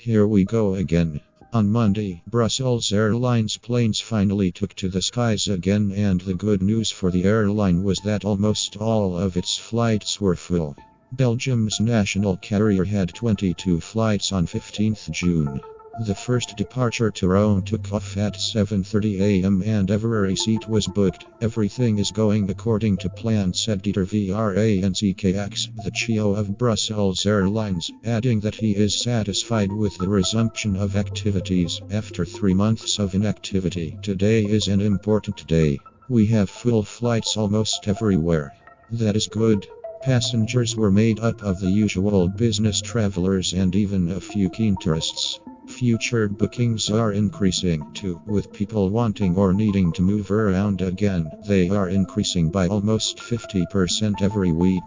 Here we go again. On Monday, Brussels Airlines planes finally took to the skies again, and the good news for the airline was that almost all of its flights were full. Belgium's national carrier had 22 flights on 15th June. The first departure to Rome took off at 7:30 a.m. and every seat was booked. Everything is going according to plan, said Dieter Vrancks, the CEO of Brussels Airlines, adding that he is satisfied with the resumption of activities after 3 months of inactivity. Today is an important day. We have full flights almost everywhere. That is good. Passengers were made up of the usual business travelers and even a few keen tourists. Future bookings are increasing too, with people wanting or needing to move around again. They are increasing by almost 50% every week.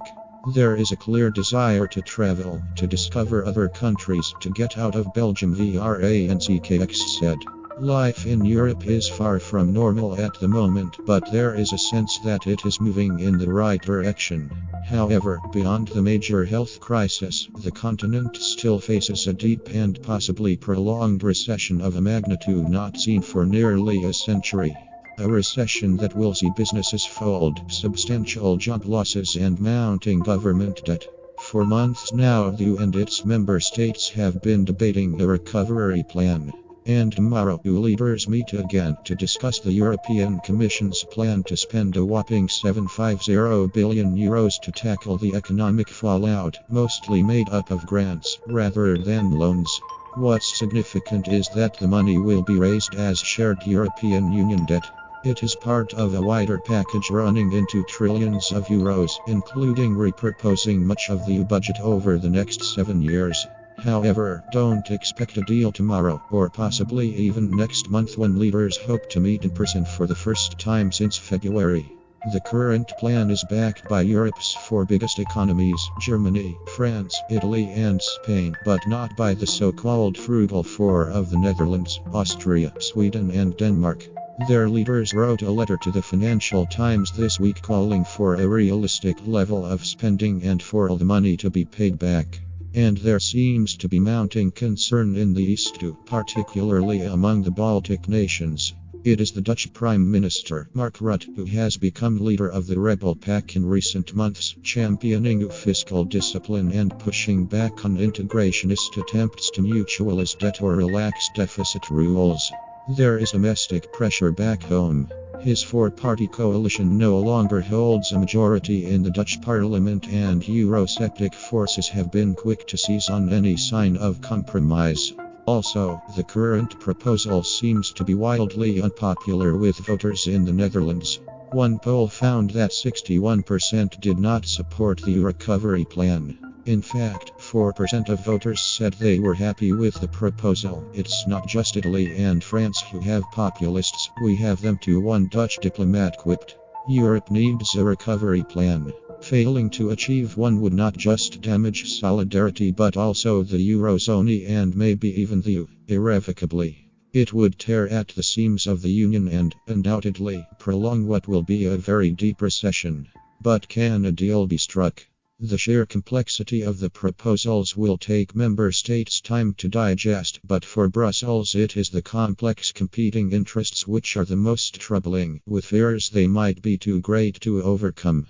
There is a clear desire to travel, to discover other countries, to get out of Belgium, Vrancks said. Life in Europe is far from normal at the moment, but there is a sense that it is moving in the right direction. However, beyond the major health crisis, the continent still faces a deep and possibly prolonged recession of a magnitude not seen for nearly a century. A recession that will see businesses fold, substantial job losses, and mounting government debt. For months now, the EU and its member states have been debating a recovery plan. And tomorrow, EU leaders meet again to discuss the European Commission's plan to spend a whopping €750 billion to tackle the economic fallout, mostly made up of grants rather than loans. What's significant is that the money will be raised as shared European Union debt. It is part of a wider package running into trillions of euros, including repurposing much of the EU budget over the next 7 years. However, don't expect a deal tomorrow, or possibly even next month, when leaders hope to meet in person for the first time since February. The current plan is backed by Europe's 4 biggest economies, Germany, France, Italy, and Spain, but not by the so-called frugal 4 of the Netherlands, Austria, Sweden, and Denmark. Their leaders wrote a letter to the Financial Times this week calling for a realistic level of spending and for all the money to be paid back. And there seems to be mounting concern in the East too, particularly among the Baltic nations. It is the Dutch Prime Minister, Mark Rutte, who has become leader of the rebel pack in recent months, championing fiscal discipline and pushing back on integrationist attempts to mutualize debt or relax deficit rules. There is domestic pressure back home. His 4-party coalition no longer holds a majority in the Dutch parliament, and Eurosceptic forces have been quick to seize on any sign of compromise. Also, the current proposal seems to be wildly unpopular with voters in the Netherlands. One poll found that 61% did not support the recovery plan. In fact, 4% of voters said they were happy with the proposal. It's not just Italy and France who have populists, we have them too, one Dutch diplomat quipped. Europe needs a recovery plan. Failing to achieve one would not just damage solidarity but also the Eurozone and maybe even the EU, irrevocably. It would tear at the seams of the Union and, undoubtedly, prolong what will be a very deep recession. But can a deal be struck? The sheer complexity of the proposals will take member states time to digest, but for Brussels it is the complex competing interests which are the most troubling, with fears they might be too great to overcome.